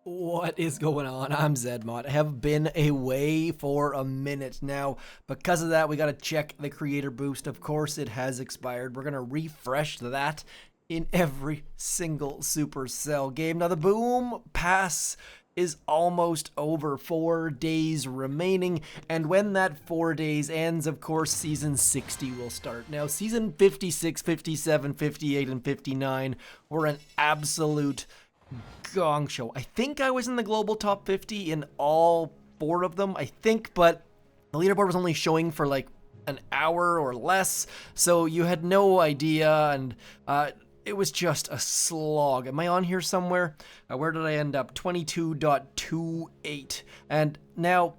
What is going on? I'm zmoT. I have been away for a minute now. Because of that, we gotta check the creator boost. Of course, it has expired. We're gonna refresh that in every single Supercell game. Now, the Boom Pass is almost over. 4 days remaining, and when that 4 days ends, of course, season 60 will start. Now, season 56, 57, 58, and 59 were an absolute gong show. I think I was in the global top 50 in all 4 of them, I think, but the leaderboard was only showing for like an hour or less, so you had no idea, and it was just a slog. Am I on here somewhere? Where did I end up? 22.28. And now,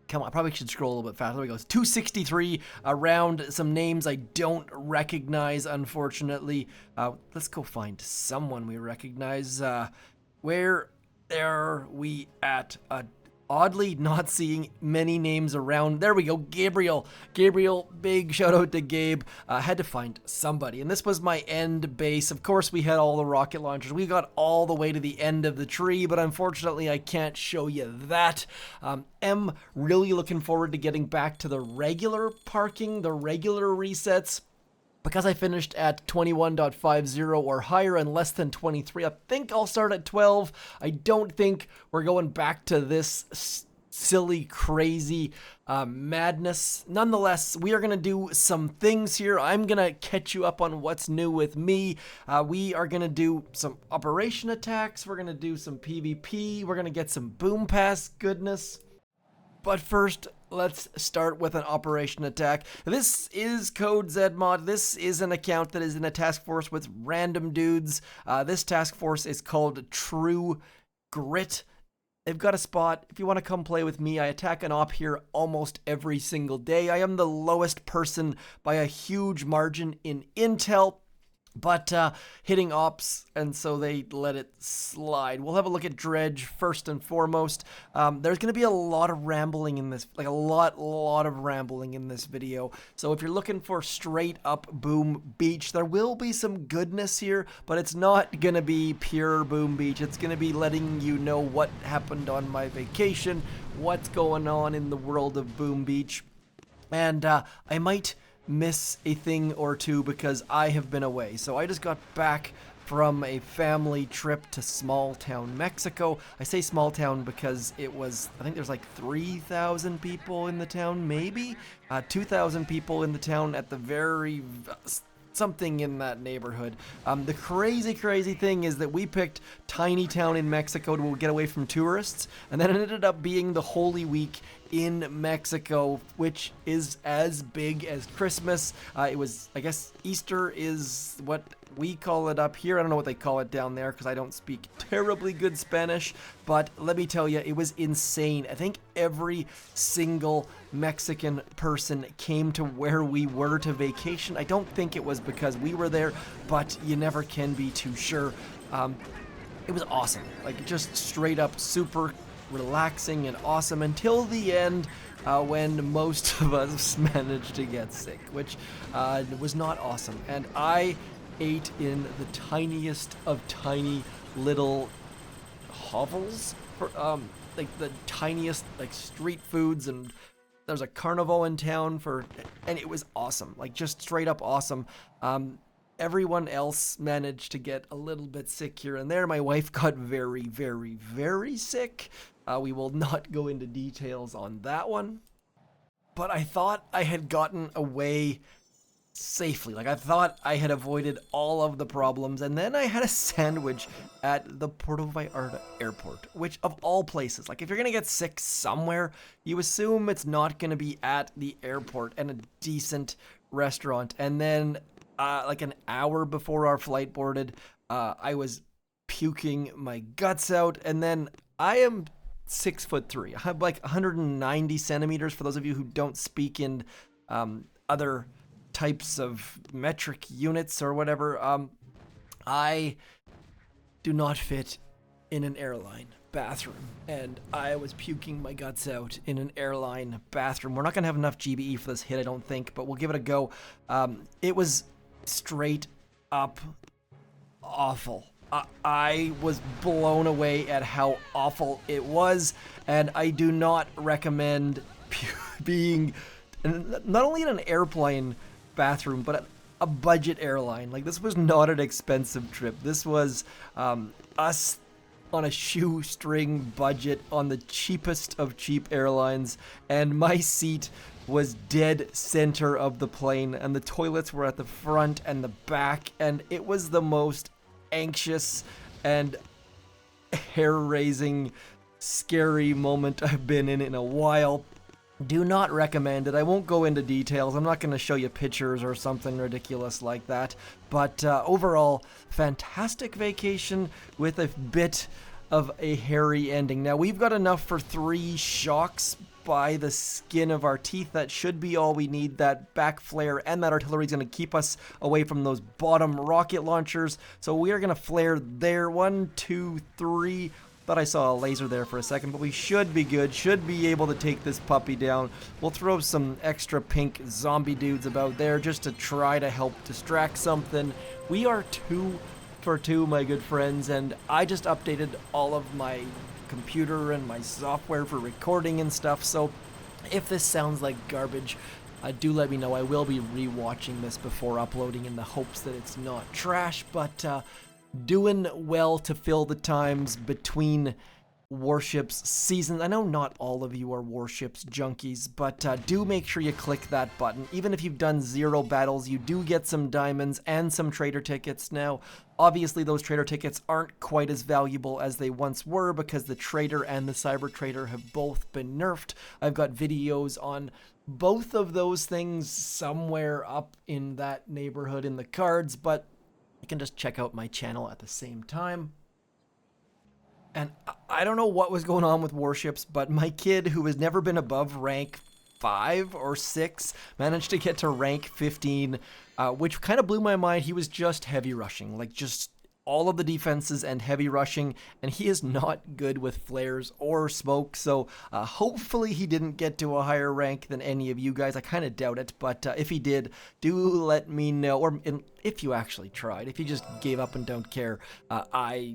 come on, I probably should scroll a little bit faster. There we go. It's 263, around some names I don't recognize, unfortunately. Let's go find someone we recognize. Where are we at? Oddly, not seeing many names around. There we go, Gabriel. Gabriel, big shout out to Gabe. Had to find somebody, and this was my end base. Of course, we had all the rocket launchers. We got all the way to the end of the tree, but unfortunately, I can't show you that. Am really looking forward to getting back to the regular parking, the regular resets. Because I finished at 21.50 or higher and less than 23, I think I'll start at 12. I don't think we're going back to this silly, crazy madness. Nonetheless, we are going to do some things here. I'm going to catch you up on what's new with me. We are going to do some operation attacks. We're going to do some PvP. We're going to get some Boom Pass goodness. But first, let's start with an operation attack. This is Code zmoT. This is an account that is in a task force with random dudes. This task force is called True Grit. They've got a spot. If you want to come play with me, I attack an op here almost every single day. I am the lowest person by a huge margin in intel, but hitting ops, and so they let it slide. We'll have a look at Dredge first and foremost. There's going to be a lot of rambling in this, like a lot of rambling in this video. So if you're looking for straight up Boom Beach, there will be some goodness here, but it's not going to be pure Boom Beach. It's going to be letting you know what happened on my vacation, what's going on in the world of Boom Beach, and I might miss a thing or two because I have been away. So I just got back from a family trip to small town Mexico. I say small town because it was, I think there's like 3,000 people in the town, maybe 2,000 people in the town at the very something in that neighborhood. The crazy thing is that we picked tiny town in Mexico to get away from tourists, and then it ended up being the Holy Week in Mexico, which is as big as Christmas. It was, I guess, Easter is what we call it up here. I don't know what they call it down there because I don't speak terribly good Spanish, but let me tell you, it was insane. I think every single Mexican person came to where we were to vacation. I don't think it was because we were there, but you never can be too sure. It was awesome, like just straight up super relaxing and awesome until the end, when most of us managed to get sick, which was not awesome. And I ate in the tiniest of tiny little hovels, for, like the tiniest like street foods, and there's a carnival in town and it was awesome, like just straight up awesome. Everyone else managed to get a little bit sick here and there. My wife got very sick. We will not go into details on that one. But I thought I had gotten away safely. Like, I thought I had avoided all of the problems. And then I had a sandwich at the Puerto Vallarta airport, which of all places, like if you're going to get sick somewhere, you assume it's not going to be at the airport and a decent restaurant. And then like an hour before our flight boarded, I was puking my guts out. And then I am 6'3". I have like 190 centimeters for those of you who don't speak in other types of metric units or whatever. I do not fit in an airline bathroom, and I was puking my guts out in an airline bathroom. We're not gonna have enough GBE for this hit, I don't think, but we'll give it a go. It was straight up awful. I was blown away at how awful it was, and I do not recommend being not only in an airplane bathroom, but a budget airline. Like, this was not an expensive trip. This was us on a shoestring budget on the cheapest of cheap airlines, and my seat was dead center of the plane, and the toilets were at the front and the back, and it was the most anxious and hair-raising, scary moment I've been in a while. Do not recommend it. I won't go into details. I'm not going to show you pictures or something ridiculous like that. But overall, fantastic vacation with a bit of a hairy ending. Now, we've got enough for 3 shocks by the skin of our teeth. That should be all we need. That back flare and that artillery is going to keep us away from those bottom rocket launchers. So we are going to flare there. 1, 2, 3. Thought I saw a laser there for a second, but we should be good. Should be able to take this puppy down. We'll throw some extra pink zombie dudes about there just to try to help distract something. We are 2 for 2, my good friends, and I just updated all of my computer and my software for recording and stuff, so if this sounds like garbage, do let me know. I will be rewatching this before uploading in the hopes that it's not trash, but doing well to fill the times between Warships seasons. I know not all of you are Warships junkies, but do make sure you click that button. Even if you've done 0 battles, you do get some diamonds and some trader tickets. Now, obviously those trader tickets aren't quite as valuable as they once were because the trader and the cyber trader have both been nerfed. I've got videos on both of those things somewhere up in that neighborhood in the cards, but you can just check out my channel at the same time. And I don't know what was going on with Warships, but my kid, who has never been above rank 5 or 6, managed to get to rank 15, which kind of blew my mind. He was just heavy rushing, like just all of the defenses and heavy rushing, and he is not good with flares or smoke, so hopefully he didn't get to a higher rank than any of you guys. I kind of doubt it, but if he did, do let me know, or if you actually tried. If you just gave up and don't care, I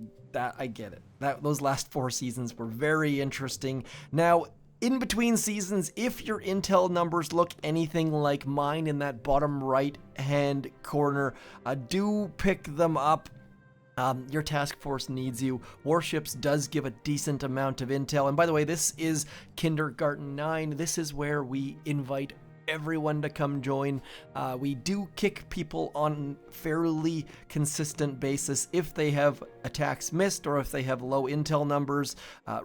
get it. Those last 4 seasons were very interesting. Now, in between seasons, if your intel numbers look anything like mine in that bottom right hand corner, do pick them up. Your task force needs you. Warships does give a decent amount of intel. And by the way, this is Kindergarten 9. This is where we invite everyone to come join. We do kick people on fairly consistent basis if they have attacks missed or if they have low intel numbers.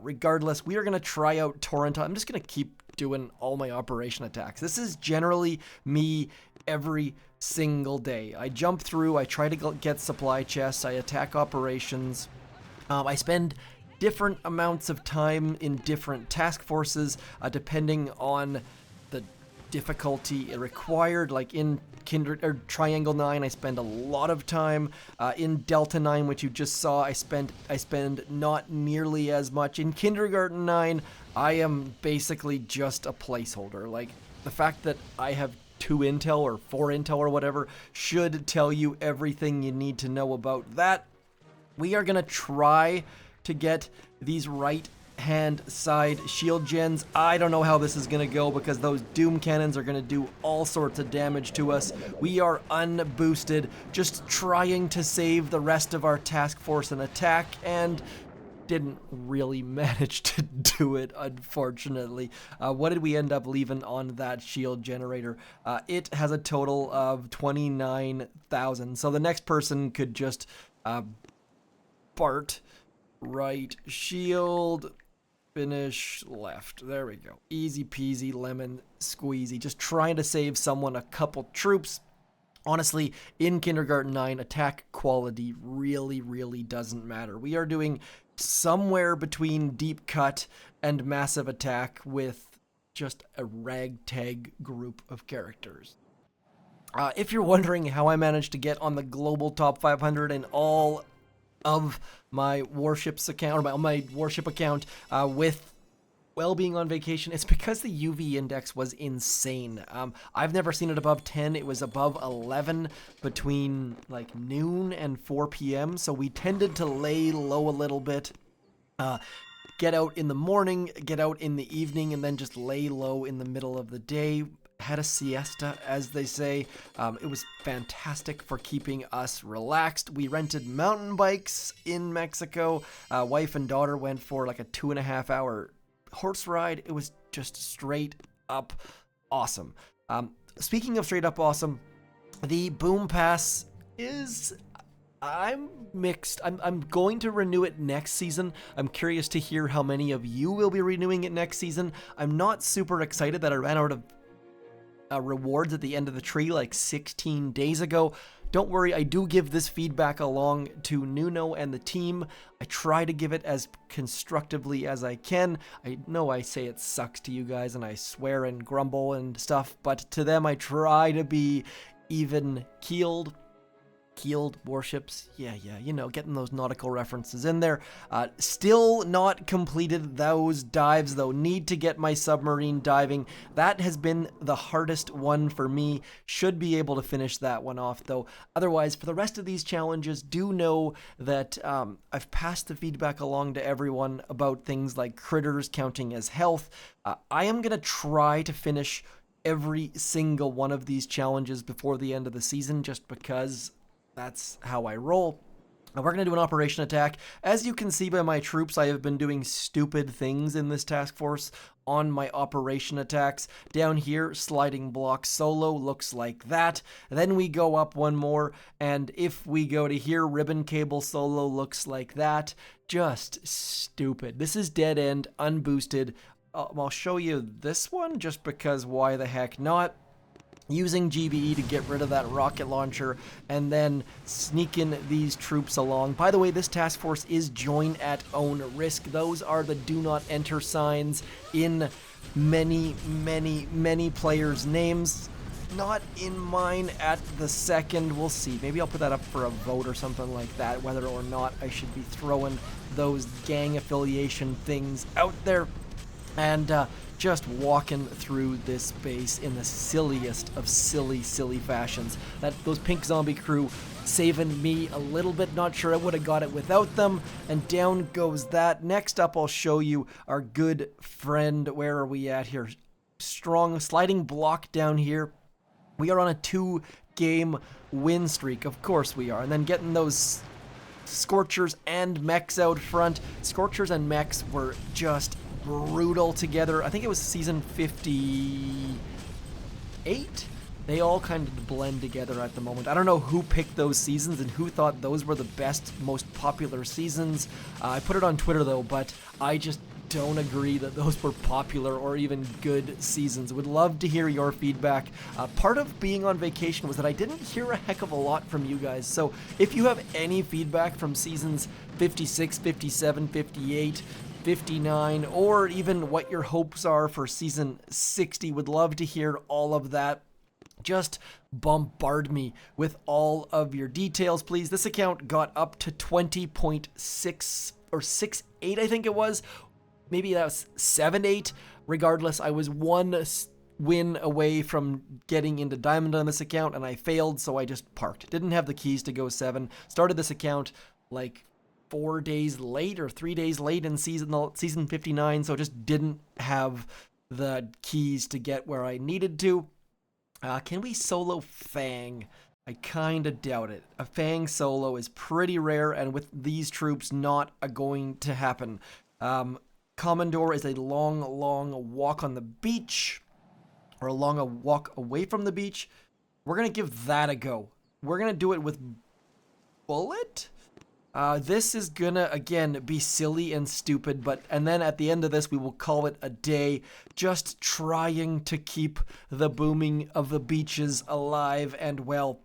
Regardless, we are going to try out Torrent. I'm just going to keep doing all my operation attacks. This is generally me every single day. I jump through, I try to get supply chests, I attack operations. I spend different amounts of time in different task forces depending on the difficulty required. Like in Triangle 9, I spend a lot of time. In Delta 9, which you just saw, I spend not nearly as much. In Kindergarten 9, I am basically just a placeholder. Like, the fact that I have 2 intel or 4 intel or whatever should tell you everything you need to know about that. We are going to try to get these right hand side shield gens. I don't know how this is going to go because those doom cannons are going to do all sorts of damage to us. We are unboosted, just trying to save the rest of our task force an attack, and didn't really manage to do it, unfortunately. What did we end up leaving on that shield generator? It has a total of 29,000. So the next person could just Bart, right, shield, finish, left. There we go. Easy peasy, lemon squeezy. Just trying to save someone a couple troops. Honestly, in Kindergarten 9, attack quality really, really doesn't matter. We are doing somewhere between deep cut and massive attack with just a ragtag group of characters. If you're wondering how I managed to get on the global top 500 in all of my Warships account, or my Warship account, with well being on vacation, it's because the UV index was insane. I've never seen it above 10. It was above 11 between like noon and 4 p.m. So we tended to lay low a little bit. Get out in the morning, get out in the evening, and then just lay low in the middle of the day. Had a siesta, as they say. It was fantastic for keeping us relaxed. We rented mountain bikes in Mexico. Wife and daughter went for like a 2.5 hour horse ride. It was just straight up awesome. Speaking of straight up awesome, the Boom Pass is... I'm mixed. I'm going to renew it next season. I'm curious to hear how many of you will be renewing it next season. I'm not super excited that I ran out of rewards at the end of the tree like 16 days ago. Don't worry, I do give this feedback along to Nuno and the team. I try to give it as constructively as I can. I know I say it sucks to you guys and I swear and grumble and stuff, but to them I try to be even keeled warships, yeah, you know, getting those nautical references in there. Still not completed those dives though. Need to get my submarine diving. That has been the hardest one for me. Should be able to finish that one off though. Otherwise, for the rest of these challenges, do know that I've passed the feedback along to everyone about things like critters counting as health. I am gonna try to finish every single one of these challenges before the end of the season, just because that's how I roll. We're going to do an operation attack. As you can see by my troops, I have been doing stupid things in this task force on my operation attacks. Down here, sliding block solo looks like that. Then we go up one more, and if we go to here, ribbon cable solo looks like that. Just stupid. This is dead end, unboosted. I'll show you this one just because why the heck not? Using GBE to get rid of that rocket launcher and then sneaking these troops along. By the way, this task force is join at own risk. Those are the do not enter signs in many players' names. Not in mine at the second. We'll see. Maybe I'll put that up for a vote or something like that, whether or not I should be throwing those gang affiliation things out there. And just walking through this base in the silliest of silly fashions. Those pink zombie crew saving me a little bit. Not sure I would have got it without them. And down goes that. Next up, I'll show you our good friend. Where are we at here? Strong sliding block down here. We are on a 2-game win streak. Of course we are. And then getting those Scorchers and mechs out front. Scorchers and mechs were just brutal together. I think it was season 58. They all kind of blend together at the moment. I don't know who picked those seasons and who thought those were the best, most popular seasons. I put it on Twitter though, but I just don't agree that those were popular or even good seasons. Would love to hear your feedback. Part of being on vacation was that I didn't hear a heck of a lot from you guys. So if you have any feedback from seasons 56, 57, 58, 59, or even what your hopes are for season 60, would love to hear all of that. Just bombard me with all of your details, please. This account got up to 20.6 or 6.8, I think it was. Maybe that was 7.8. Regardless, I was one win away from getting into diamond on this account, and I failed, so I just parked. Didn't have the keys to go 7. Started this account like 4 days late or 3 days late in season 59, so just didn't have the keys to get where I needed to. Can we solo Fang? I kind of doubt it. A Fang solo is pretty rare, and with these troops, not going to happen. Commodore is a long walk on the beach, or a long walk away from the beach. We're going to give that a go. We're going to do it with Bullet. This is gonna, again, be silly and stupid, and then at the end of this, we will call it a day, just trying to keep the booming of the beaches alive and well.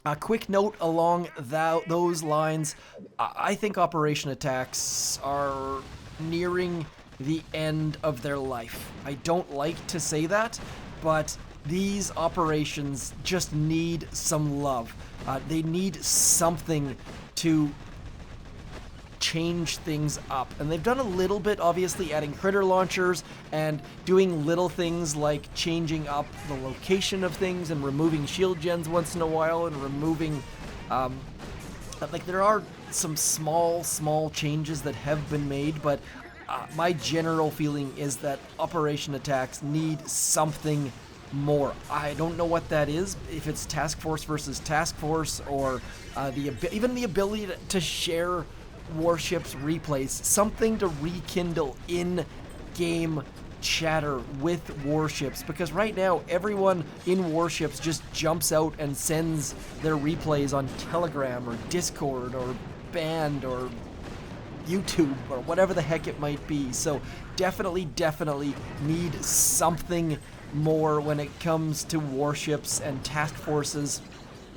A quick note along those lines, I think operation attacks are nearing the end of their life. I don't like to say that, but these operations just need some love. They need something to change things up. And they've done a little bit, obviously, adding critter launchers and doing little things like changing up the location of things and removing shield gens once in a while and removing, like, there are some small changes that have been made, but my general feeling is that operation attacks need something more. I don't know what that is, if it's task force versus task force, or even the ability to share warships replays, something to rekindle in-game chatter with warships, because right now everyone in warships just jumps out and sends their replays on Telegram or Discord or Band or YouTube or whatever the heck it might be. So definitely need something more when it comes to warships and task forces.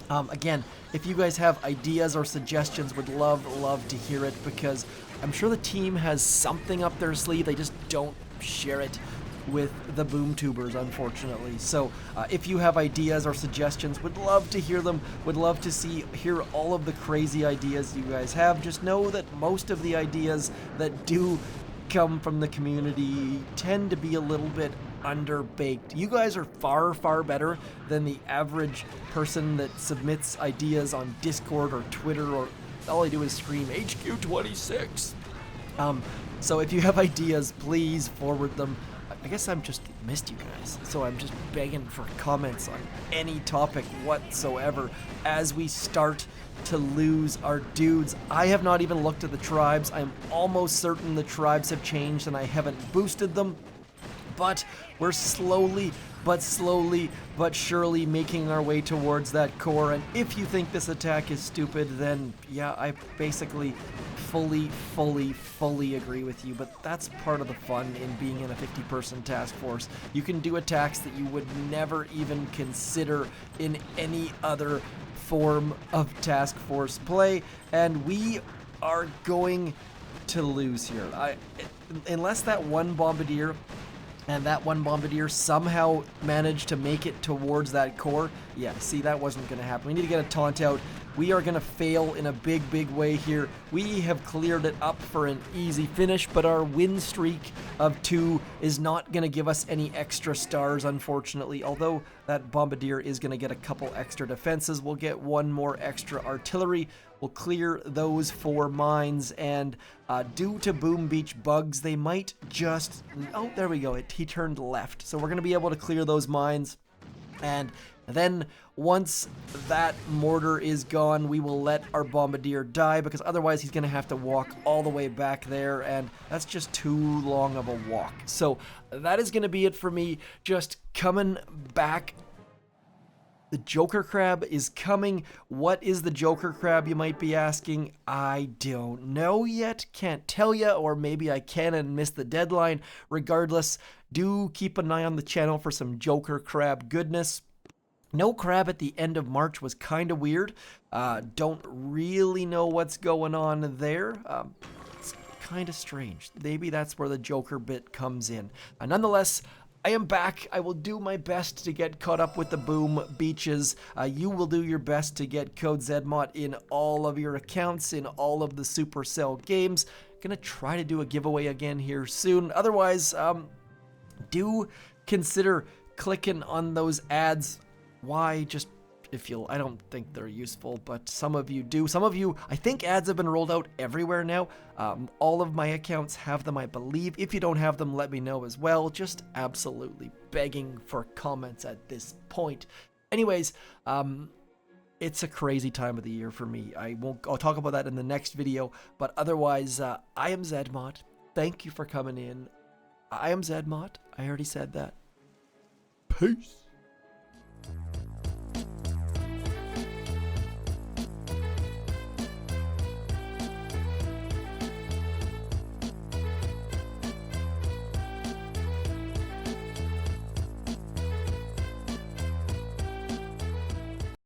Again, if you guys have ideas or suggestions, would love to hear it, because I'm sure the team has something up their sleeve. They just don't share it with the boom tubers, unfortunately. So if you have ideas or suggestions, would love to hear them, would love to hear all of the crazy ideas you guys have. Just know that most of the ideas that do come from the community tend to be a little bit underbaked. You guys are far better than the average person that submits ideas on Discord or Twitter, or all I do is scream HQ26. So if you have ideas, please forward them. I guess I'm just missed you guys, so I'm just begging for comments on any topic whatsoever as we start to lose our dudes. I have not even looked at the tribes. I'm almost certain the tribes have changed and I haven't boosted them, but we're slowly but surely making our way towards that core. And if you think this attack is stupid, then yeah, I basically fully agree with you. But that's part of the fun in being in a 50-person task force. You can do attacks that you would never even consider in any other form of task force play, and we are going to lose here. Unless that one bombardier and that one bombardier somehow managed to make it towards that core, yeah, see, that wasn't going to happen. We need to get a taunt out. We are going to fail in a big way here. We have cleared it up for an easy finish, but our win streak of 2 is not going to give us any extra stars, unfortunately. Although that bombardier is going to get a couple extra defenses. We'll get 1 more extra artillery. We'll clear those 4 mines, and due to Boom Beach bugs, they might just... Oh, there we go. He turned left. So we're going to be able to clear those mines, and then once that mortar is gone, we will let our bombardier die, because otherwise he's going to have to walk all the way back there, and that's just too long of a walk. So that is going to be it for me. Just coming back. The Joker Crab is coming. What is the Joker Crab, you might be asking? I don't know yet. Can't tell ya, or maybe I can and miss the deadline. Regardless, do keep an eye on the channel for some Joker Crab goodness. No crab at the end of March was kind of weird. Don't really know what's going on there. It's kind of strange. Maybe that's where the Joker bit comes in. Nonetheless, I am back. I will do my best to get caught up with the boom beaches. You will do your best to get code zmoT in all of your accounts, in all of the Supercell games. Gonna try to do a giveaway again here soon. Otherwise, do consider clicking on those ads. Why? Just if you'll, I don't think they're useful, but some of you do. Some of you, I think ads have been rolled out everywhere now. All of my accounts have them, I believe. If you don't have them, let me know as well. Just absolutely begging for comments at this point. Anyways, it's a crazy time of the year for me. I'll talk about that in the next video, but otherwise, I am zmoT. Thank you for coming in. I am zmoT. I already said that. Peace.